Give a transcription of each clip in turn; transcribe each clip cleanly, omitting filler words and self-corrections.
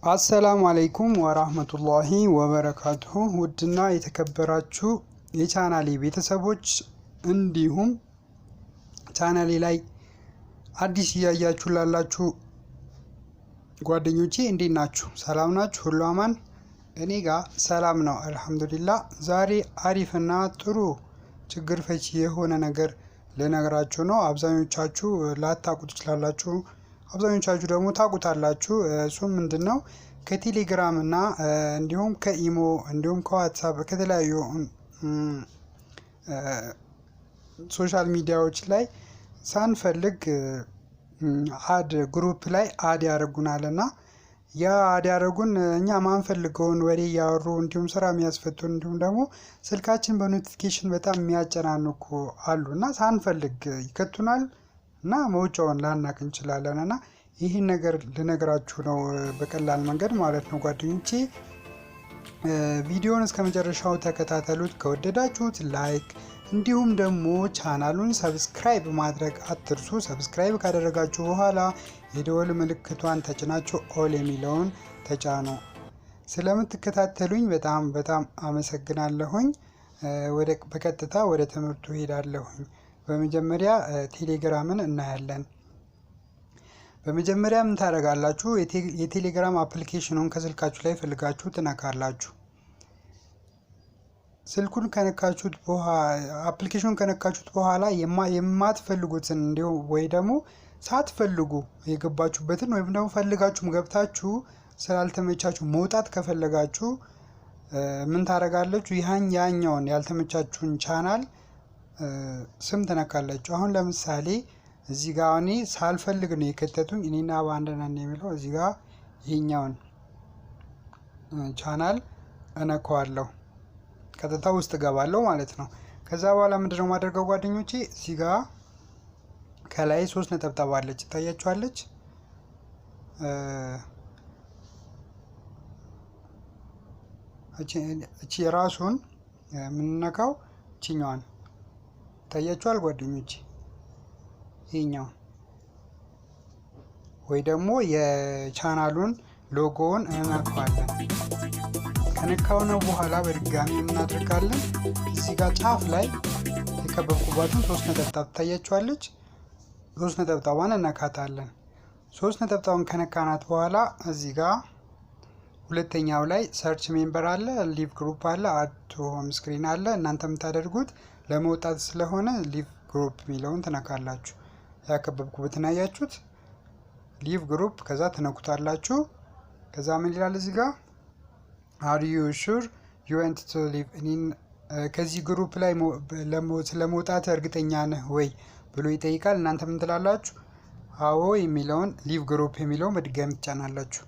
አሰላሙ አለይኩም ወራህመቱላሂ ወበረካቱሁ ውድና የተከበራችሁ የቻናሌ ቤተሰቦች እንዲሁም ቻናሌ ላይ አዲስ ያያችሁ ላላችሁ ጓደኞቼ እንዴት ናችሁ? ሰላም ናችሁ? ሁሉ አማን? እኔ ጋር ሰላም ነው አልহামዱሊላህ። ዛሬ አሪፍና ጥሩ ችግር ፈቺ የሆነ ነገር ልነግራችሁ ነው። አብዛኞቻችሁ ላታውቁት ትችላላችሁ፣ አብዛኞቻችሁ ደግሞ ታውቁታላችሁ። እሱ ምንድነው? ከቴሌግራም እና እንዲሁም ከኢሞ እንዲሁም ከዋትስአፕ ከተለያዩ ሶሻል ሚዲያዎች ላይ ሳንፈልግ አድ ግሩፕ ላይ አድ ያደርጉናልና ያ አድ ያደርጉን እኛ ማንፈልገውን ወሬ ያወሩ እንዲሁም ስራ የሚያስፈቱን እንዲሁም ደግሞ ስልካችን በኖቲፊኬሽን በጣም የሚያጨናንቁ አሉና ሳንፈልግ ይከቱናል እና መውጫውን ላናቅ እንችላለንና ይህን ነገር ልነግራችሁ ነው በቀላል መንገድ ማለት ነው ጓደኞቼ። ቪዲዮውን እስከመጨረሻው ተከታተሉት። ከወደዳችሁት ላይክ እንዲሁም ደግሞ ቻናሉን ሰብስክራይብ ማድረግ አትርሱ። ሰብስክራይብ ካደረጋችሁ በኋላ የደወል ምልክቷን ተጭናችሁ ኦል የሚለውን ተጫኑ። ስለምትከታተሉኝ በጣም አመሰግናለሁኝ። በቀጥታ ወደ ትምህርቱ ሄዳለሁኝ። በመጀመሪያ ቴሌግራምን እናያለን። በመጀመሪያ ምን ታደርጋላችሁ? የቴሌግራም አፕሊኬሽኑን ከስልካችሁ ላይ ፈልጋችሁ ትነካላችሁ። ስልኩን ከነካችሁት በኋላ አፕሊኬሽኑን ከነካችሁት በኋላ የማትፈልጉትን እንዲሁ ወይ ደግሞ ሳትፈልጉ የገባችሁበትን ወይም ደግሞ ፈልጋችሁም ገብታችሁ ስላልተመቻችሁ መውጣት ከፈለጋችሁ ምን ታደርጋላችሁ? ያኛውን ያልተመቻችሁን ቻናል ስም ትነካላችሁ። አሁን ለምሳሌ እዚህ ጋር እኔ ሳልፈልግ ነው የከተቱኝ እኔና ባንደናን የሚለው እዚህ ጋር ይሄኛውን ቻናል እነካዋለሁ። ቀጥታ ውስጥ ገባለሁ ማለት ነው። ከዛ በኋላ ምንድነው ማድረገው ጓደኞቼ? እዚህ ጋር ከላይ 3 ነጠብጣብ አለች፣ ታያችኋለች። እቺ ራሱን ምንነካው እቺኛዋን ታያችኋል ጓደኞቼ። ይሄኛው ወይ ደግሞ የቻናሉን ሎጎውን እንነካዋለን። ከነካውነው በኋላ በድጋሚ እናደርጋለን። እዚህ ጋር ጫፍ ላይ የከበብኩባትን 3 ነጠብጣብ ታያችኋለች። 3 ነጠብጣቧን እነካታለን። 3 ነጠብጣቡን ከነካናት በኋላ እዚህ ጋር ሁለተኛው ላይ ሰርች ሜምበር አለ፣ ሊቭ ግሩፕ አለ፣ አድ ቱ ሆም ስክሪን አለ። እናንተ የምታደርጉት ለመውጣት ስለሆነ ሊቭ ግሩፕ የሚለውን ትነካላችሁ። ያከበብኩበትን አያችሁት? ሊቭ ግሩፕ ከዛ ትነኩታላችሁ። ከዛ ምን ይላል እዚህ ጋር አር ዩ ሹር ዩ ዋንት ቱ ሊቭ ከዚህ ግሩፕ ላይ ስለመውጣት እርግጠኛ ነህ ወይ ብሎ ይጠይቃል። እናንተ ምን ትላላችሁ? አዎ የሚለውን ሊቭ ግሩፕ የሚለውን በድጋሚ ትጫናላችሁ።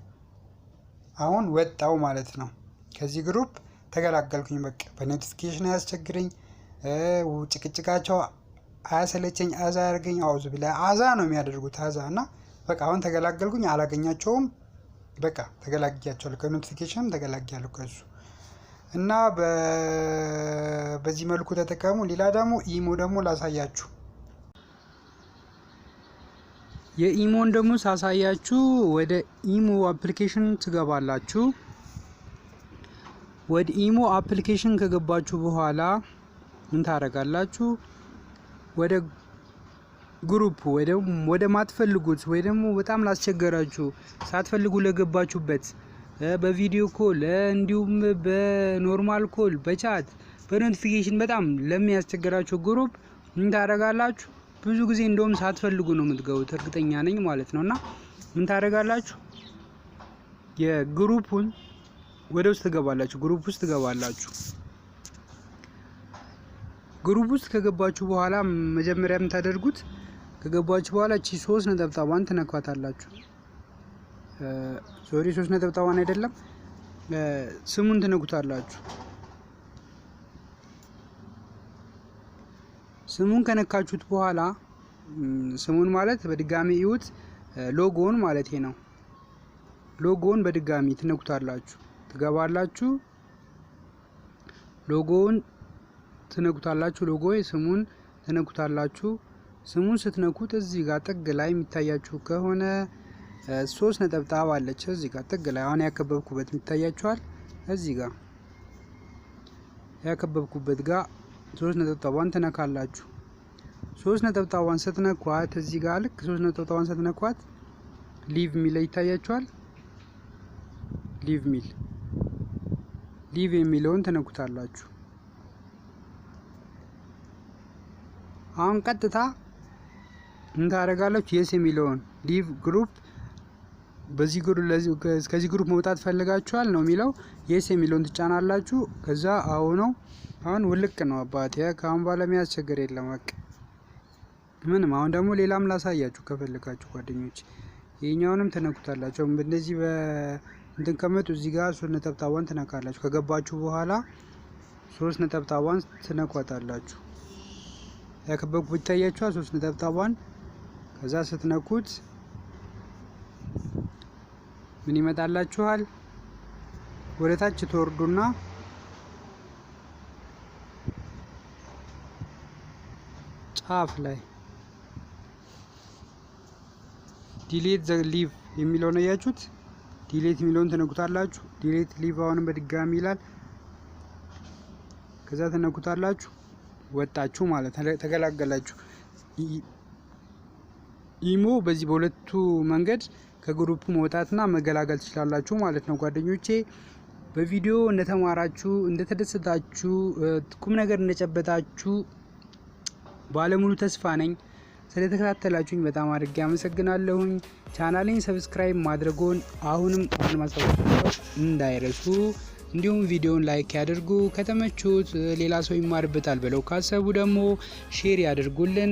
አሁን ወጣው ማለት ነው። ከዚህ ግሩፕ ተገላገልኩኝ። በቃ በኖቲፊኬሽን አያስቸግረኝ፣ ጭቅጭቃቸው አያሰለቸኝ፣ አዛ ያርገኝ። አውዝ ብላ አዛ ነው የሚያደርጉት አዛ እና በቃ አሁን ተገላገልኩኝ። አላገኛቸውም። በቃ ተገላግያቸዋለሁ፣ ከኖቲፊኬሽን ተገላግያለሁ ከሱ እና በዚህ መልኩ ተጠቀሙ። ሌላ ደግሞ ኢሞ ደግሞ ላሳያችሁ። የኢሞን ደግሞ ሳሳያችሁ ወደ ኢሞ አፕሊኬሽን ትገባላችሁ። ወደ ኢሞ አፕሊኬሽን ከገባችሁ በኋላ ምን ታደርጋላችሁ? ወደ ግሩፕ ወደ ማትፈልጉት ወይ ደግሞ በጣም ላስቸገራችሁ ሳትፈልጉ ለገባችሁበት በቪዲዮ ኮል እንዲሁም በኖርማል ኮል በቻት በኖቲፊኬሽን በጣም ለሚያስቸገራችሁ ግሩፕ ምን ታደርጋላችሁ? ብዙ ጊዜ እንደውም ሳትፈልጉ ነው የምትገቡት፣ እርግጠኛ ነኝ ማለት ነውና ምን ታደርጋላችሁ? የግሩፑን ወደ ውስጥ ትገባላችሁ። ግሩፕ ውስጥ ትገባላችሁ። ግሩፕ ውስጥ ከገባችሁ በኋላ መጀመሪያ የምታደርጉት ከገባችሁ በኋላ እቺ 3 ነጠብጣቧን ትነኳታላችሁ። ሶሪ 3 ነጠብጣቧን አይደለም፣ ስሙን ትነኩታላችሁ። ስሙን ከነካችሁት በኋላ ስሙን ማለት በድጋሚ ይዩት፣ ሎጎውን ማለት ነው። ሎጎውን በድጋሚ ትነኩታላችሁ። ትገባላችሁ፣ ሎጎውን ትነኩታላችሁ። ሎጎ ስሙን ትነኩታላችሁ። ስሙን ስትነኩት እዚህ ጋር ጥግ ላይ የሚታያችሁ ከሆነ 3 ነጠብጣብ አለች እዚህ ጋር ጥግ ላይ አሁን ያከበብኩበት ይታያችኋል። እዚህ ጋር ያከበብኩበት ጋር 3 ነጠብጣቧን ትነካላችሁ። 3 ነጠብጣቧን ስትነኳት እዚህ ጋር ልክ 3 ነጠብጣቧን ስትነኳት ሊቭ ሚል ይታያችኋል። ሊቭ የሚለውን ትነኩታላችሁ። አሁን ቀጥታ እንታረጋላችሁ የስ የሚለውን ሊቭ ግሩፕ በዚህ ግሩፕ ከዚህ ግሩፕ መውጣት ፈልጋችኋል ነው የሚለው። የስ የሚለውን ትጫናላችሁ። ከዛ አሁን ውልቅ ነው አባቴ። ካሁን በኋላ የሚያስቸግር የለም በቃ ምንም። አሁን ደግሞ ሌላም ላሳያችሁ ከፈልጋችሁ ጓደኞች። ይሄኛውንም ትነኩታላችሁ። እንደዚህ እንትን ከመጡ እዚህ ጋር 3 ነጠብጣቧን ትነካላችሁ። ከገባችሁ በኋላ 3 ነጠብጣቧን ትነኳታላችሁ። ያከበብኩ ይታያችኋል 3 ነጠብጣቧን። ከዛ ስትነኩት ምን ይመጣላችኋል? ወደ ታች ተወርዱና ጫፍ ላይ ዲሌት ዘ ሊቭ የሚለው ነው ያያችሁት። ዲሌት የሚለውን ትነኩታላችሁ። ዲሌት ሊቭ አሁንም በድጋሚ ይላል። ከዛ ትነኩታላችሁ። ወጣችሁ ማለት ተገላገላችሁ። ኢሞ በዚህ በሁለቱ መንገድ ከግሩፕ መውጣትና መገላገል ትችላላችሁ ማለት ነው ጓደኞቼ። በቪዲዮ እንደተማራችሁ እንደተደሰታችሁ ቁም ነገር እንደጨበጣችሁ ባለሙሉ ተስፋ ነኝ። ስለተከታተላችሁኝ በጣም አድርጌ አመሰግናለሁኝ። ቻናሌን ሰብስክራይብ ማድረጎን አሁንም ማስታወስ እንዳይረሱ። እንዲሁም ቪዲዮውን ላይክ ያድርጉ። ከተመቹት ሌላ ሰው ይማርበታል ብለው ካሰቡ ደግሞ ሼር ያድርጉልን።